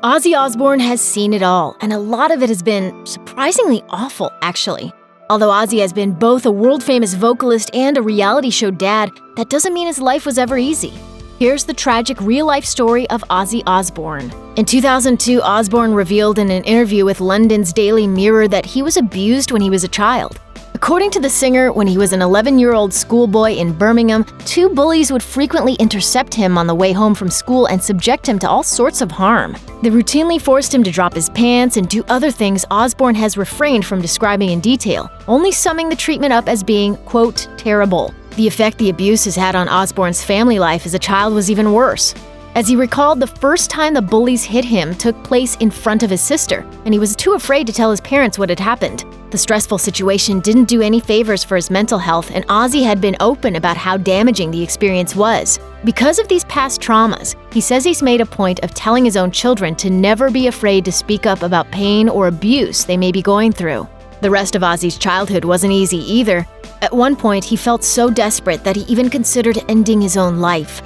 Ozzy Osbourne has seen it all, and a lot of it has been surprisingly awful, actually. Although Ozzy has been both a world-famous vocalist and a reality show dad, that doesn't mean his life was ever easy. Here's the tragic real-life story of Ozzy Osbourne. In 2002, Osbourne revealed in an interview with London's Daily Mirror that he was abused when he was a child. According to the singer, when he was an 11-year-old schoolboy in Birmingham, two bullies would frequently intercept him on the way home from school and subject him to all sorts of harm. They routinely forced him to drop his pants and do other things Osbourne has refrained from describing in detail, only summing the treatment up as being, quote, terrible. The effect the abuse has had on Osbourne's family life as a child was even worse. As he recalled, the first time the bullies hit him took place in front of his sister, and he was too afraid to tell his parents what had happened. The stressful situation didn't do any favors for his mental health, and Ozzy had been open about how damaging the experience was. Because of these past traumas, he says he's made a point of telling his own children to never be afraid to speak up about pain or abuse they may be going through. The rest of Ozzy's childhood wasn't easy either. At one point, he felt so desperate that he even considered ending his own life.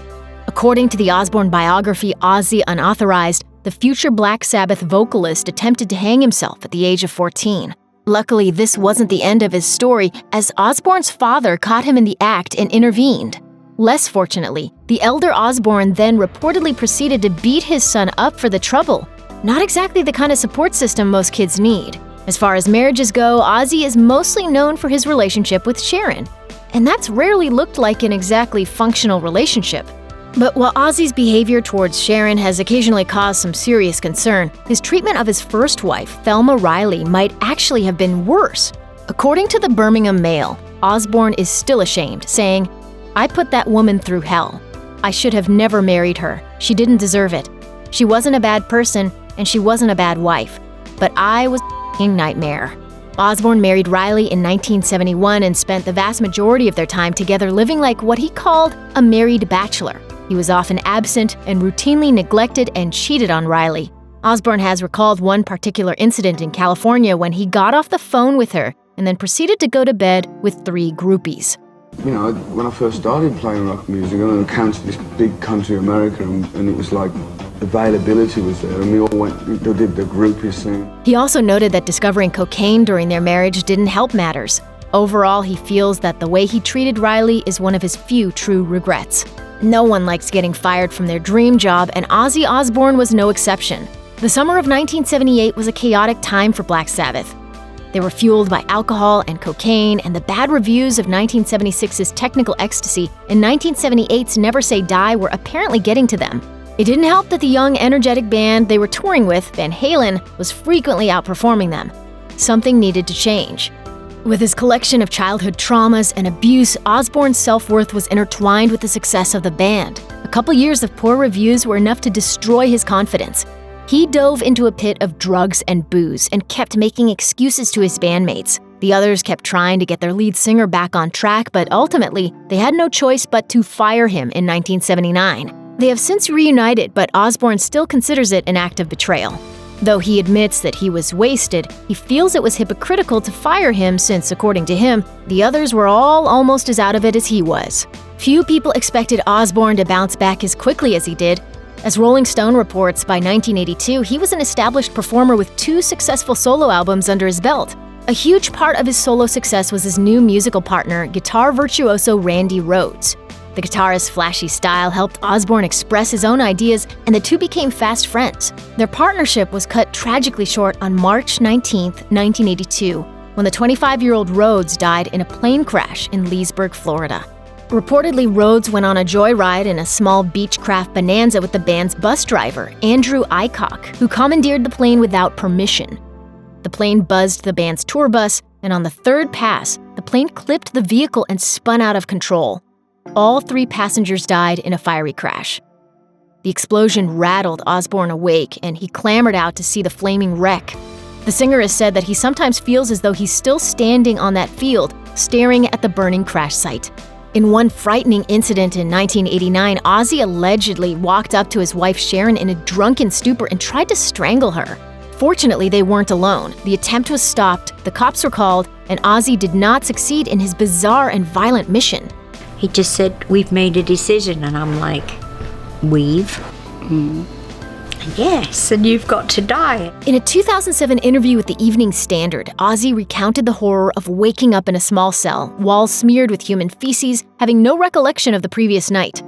According to the Osbourne biography Ozzy Unauthorized, the future Black Sabbath vocalist attempted to hang himself at the age of 14. Luckily, this wasn't the end of his story, as Osbourne's father caught him in the act and intervened. Less fortunately, the elder Osbourne then reportedly proceeded to beat his son up for the trouble. Not exactly the kind of support system most kids need. As far as marriages go, Ozzy is mostly known for his relationship with Sharon, and that's rarely looked like an exactly functional relationship. But while Ozzy's behavior towards Sharon has occasionally caused some serious concern, his treatment of his first wife, Thelma Riley, might actually have been worse. According to the Birmingham Mail, Osbourne is still ashamed, saying, "I put that woman through hell. I should have never married her. She didn't deserve it. She wasn't a bad person, and she wasn't a bad wife. But I was a nightmare." Osbourne married Riley in 1971 and spent the vast majority of their time together living like what he called a married bachelor. He was often absent and routinely neglected and cheated on Riley. Osbourne has recalled one particular incident in California when he got off the phone with her and then proceeded to go to bed with 3 groupies. You know, when I first started playing rock music, I encountered this big country America, and it was like availability was there, and we all did the groupies thing. He also noted that discovering cocaine during their marriage didn't help matters. Overall, he feels that the way he treated Riley is one of his few true regrets. No one likes getting fired from their dream job, and Ozzy Osbourne was no exception. The summer of 1978 was a chaotic time for Black Sabbath. They were fueled by alcohol and cocaine, and the bad reviews of 1976's Technical Ecstasy and 1978's Never Say Die were apparently getting to them. It didn't help that the young, energetic band they were touring with, Van Halen, was frequently outperforming them. Something needed to change. With his collection of childhood traumas and abuse, Osbourne's self-worth was intertwined with the success of the band. A couple years of poor reviews were enough to destroy his confidence. He dove into a pit of drugs and booze and kept making excuses to his bandmates. The others kept trying to get their lead singer back on track, but ultimately, they had no choice but to fire him in 1979. They have since reunited, but Osbourne still considers it an act of betrayal. Though he admits that he was wasted, he feels it was hypocritical to fire him since, according to him, the others were all almost as out of it as he was. Few people expected Osbourne to bounce back as quickly as he did. As Rolling Stone reports, by 1982, he was an established performer with 2 successful solo albums under his belt. A huge part of his solo success was his new musical partner, guitar virtuoso Randy Rhoads. The guitarist's flashy style helped Osbourne express his own ideas, and the two became fast friends. Their partnership was cut tragically short on March 19, 1982, when the 25-year-old Rhoads died in a plane crash in Leesburg, Florida. Reportedly, Rhoads went on a joyride in a small Beechcraft Bonanza with the band's bus driver, Andrew Aycock, who commandeered the plane without permission. The plane buzzed the band's tour bus, and on the 3rd pass, the plane clipped the vehicle and spun out of control. All 3 passengers died in a fiery crash. The explosion rattled Osbourne awake, and he clambered out to see the flaming wreck. The singer has said that he sometimes feels as though he's still standing on that field, staring at the burning crash site. In one frightening incident in 1989, Ozzy allegedly walked up to his wife Sharon in a drunken stupor and tried to strangle her. Fortunately, they weren't alone. The attempt was stopped, the cops were called, and Ozzy did not succeed in his bizarre and violent mission. He just said, "We've made a decision," and I'm like, "We've?" Yes, and you've got to die. In a 2007 interview with the Evening Standard, Ozzy recounted the horror of waking up in a small cell, walls smeared with human feces, having no recollection of the previous night.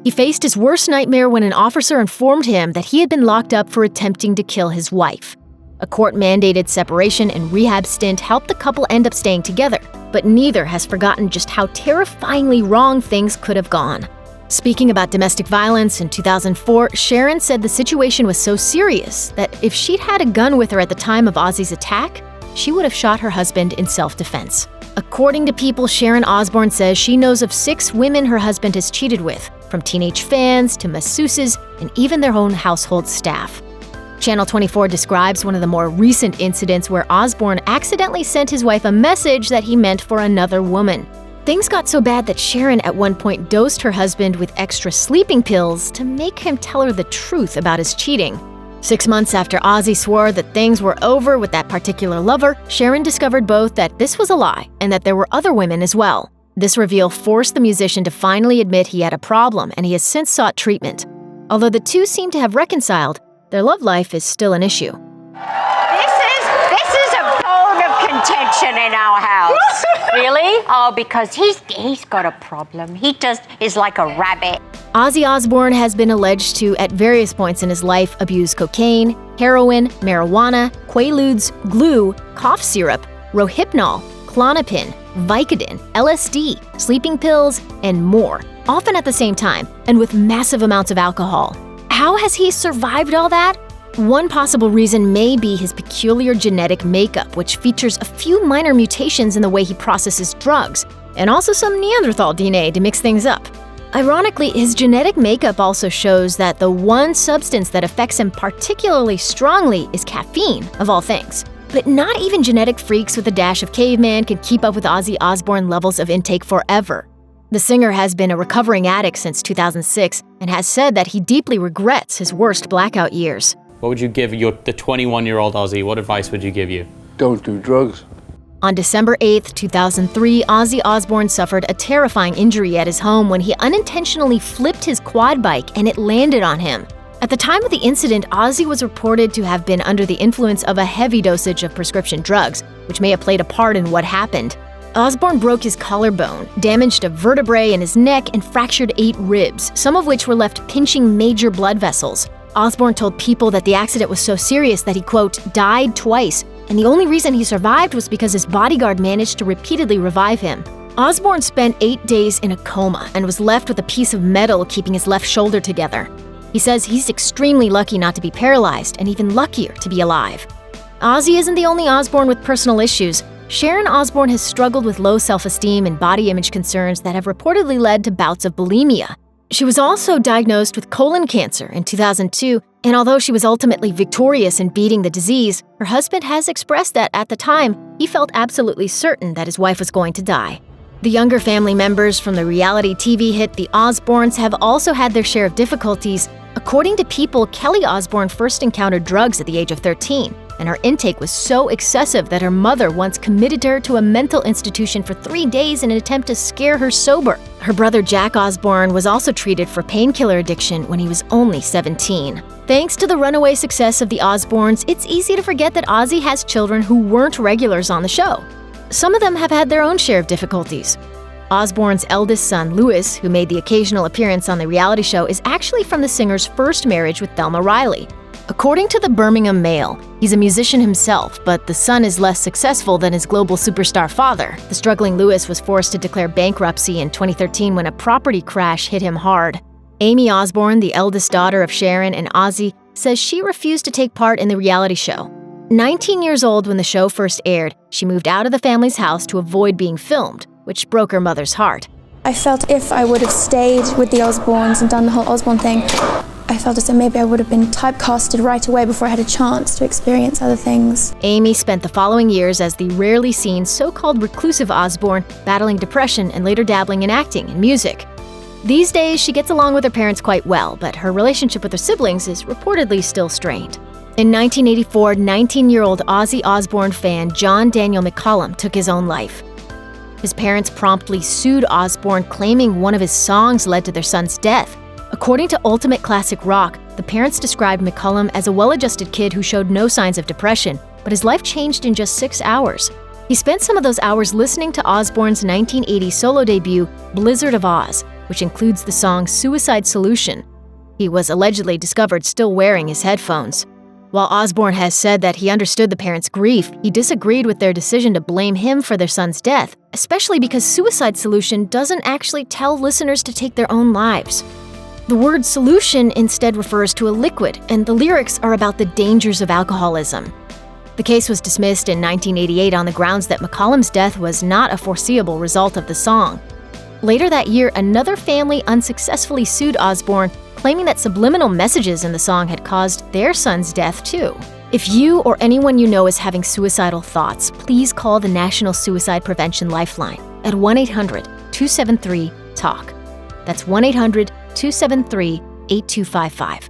He faced his worst nightmare when an officer informed him that he had been locked up for attempting to kill his wife. A court-mandated separation and rehab stint helped the couple end up staying together, but neither has forgotten just how terrifyingly wrong things could have gone. Speaking about domestic violence in 2004, Sharon said the situation was so serious that if she'd had a gun with her at the time of Ozzy's attack, she would have shot her husband in self-defense. According to People, Sharon Osbourne says she knows of 6 women her husband has cheated with, from teenage fans to masseuses and even their own household staff. Channel 24 describes one of the more recent incidents where Osbourne accidentally sent his wife a message that he meant for another woman. Things got so bad that Sharon at one point dosed her husband with extra sleeping pills to make him tell her the truth about his cheating. 6 months after Ozzy swore that things were over with that particular lover, Sharon discovered both that this was a lie and that there were other women as well. This reveal forced the musician to finally admit he had a problem, and he has since sought treatment. Although the two seem to have reconciled, their love life is still an issue. This is a bone of contention in our house. Really? Oh, because he's got a problem. He just is like a rabbit. Ozzy Osbourne has been alleged to, at various points in his life, abuse cocaine, heroin, marijuana, Quaaludes, glue, cough syrup, Rohypnol, Klonopin, Vicodin, LSD, sleeping pills, and more, often at the same time, and with massive amounts of alcohol. How has he survived all that? One possible reason may be his peculiar genetic makeup, which features a few minor mutations in the way he processes drugs, and also some Neanderthal DNA to mix things up. Ironically, his genetic makeup also shows that the one substance that affects him particularly strongly is caffeine, of all things. But not even genetic freaks with a dash of caveman can keep up with Ozzy Osbourne levels of intake forever. The singer has been a recovering addict since 2006 and has said that he deeply regrets his worst blackout years. What would you give the 21-year-old Ozzy? What advice would you give you? Don't do drugs. On December 8, 2003, Ozzy Osbourne suffered a terrifying injury at his home when he unintentionally flipped his quad bike and it landed on him. At the time of the incident, Ozzy was reported to have been under the influence of a heavy dosage of prescription drugs, which may have played a part in what happened. Osbourne broke his collarbone, damaged a vertebrae in his neck, and fractured 8 ribs, some of which were left pinching major blood vessels. Osbourne told People that the accident was so serious that he, quote, died twice, and the only reason he survived was because his bodyguard managed to repeatedly revive him. Osbourne spent 8 days in a coma and was left with a piece of metal keeping his left shoulder together. He says he's extremely lucky not to be paralyzed and even luckier to be alive. Ozzy isn't the only Osbourne with personal issues. Sharon Osbourne has struggled with low self-esteem and body image concerns that have reportedly led to bouts of bulimia. She was also diagnosed with colon cancer in 2002, and although she was ultimately victorious in beating the disease, her husband has expressed that at the time, he felt absolutely certain that his wife was going to die. The younger family members from the reality TV hit The Osbournes have also had their share of difficulties. According to People, Kelly Osbourne first encountered drugs at the age of 13, and her intake was so excessive that her mother once committed her to a mental institution for 3 days in an attempt to scare her sober. Her brother Jack Osbourne was also treated for painkiller addiction when he was only 17. Thanks to the runaway success of the Osbournes, it's easy to forget that Ozzy has children who weren't regulars on the show. Some of them have had their own share of difficulties. Osbourne's eldest son, Louis, who made the occasional appearance on the reality show, is actually from the singer's first marriage with Thelma Riley. According to the Birmingham Mail, he's a musician himself, but the son is less successful than his global superstar father. The struggling Louis was forced to declare bankruptcy in 2013 when a property crash hit him hard. Amy Osbourne, the eldest daughter of Sharon and Ozzy, says she refused to take part in the reality show. 19 years old when the show first aired, she moved out of the family's house to avoid being filmed, which broke her mother's heart. I felt if I would have stayed with the Osbournes and done the whole Osbourne thing, I felt as though maybe I would have been typecasted right away before I had a chance to experience other things. Amy spent the following years as the rarely seen so-called reclusive Osbourne, battling depression and later dabbling in acting and music. These days, she gets along with her parents quite well, but her relationship with her siblings is reportedly still strained. In 1984, 19-year-old Ozzy Osbourne fan John Daniel McCollum took his own life. His parents promptly sued Osbourne, claiming one of his songs led to their son's death. According to Ultimate Classic Rock, The parents described McCollum as a well-adjusted kid who showed no signs of depression, but his life changed in just 6 hours. He spent some of those hours listening to Osbourne's 1980 solo debut, Blizzard of Oz, which includes the song Suicide Solution. He was allegedly discovered still wearing his headphones. While Osbourne has said that he understood the parents' grief, he disagreed with their decision to blame him for their son's death, especially because Suicide Solution doesn't actually tell listeners to take their own lives. The word solution instead refers to a liquid, and the lyrics are about the dangers of alcoholism. The case was dismissed in 1988 on the grounds that McCollum's death was not a foreseeable result of the song. Later that year, another family unsuccessfully sued Osbourne, claiming that subliminal messages in the song had caused their son's death too. If you or anyone you know is having suicidal thoughts, please call the National Suicide Prevention Lifeline at 1-800-273-TALK. That's 1-800-273-8255.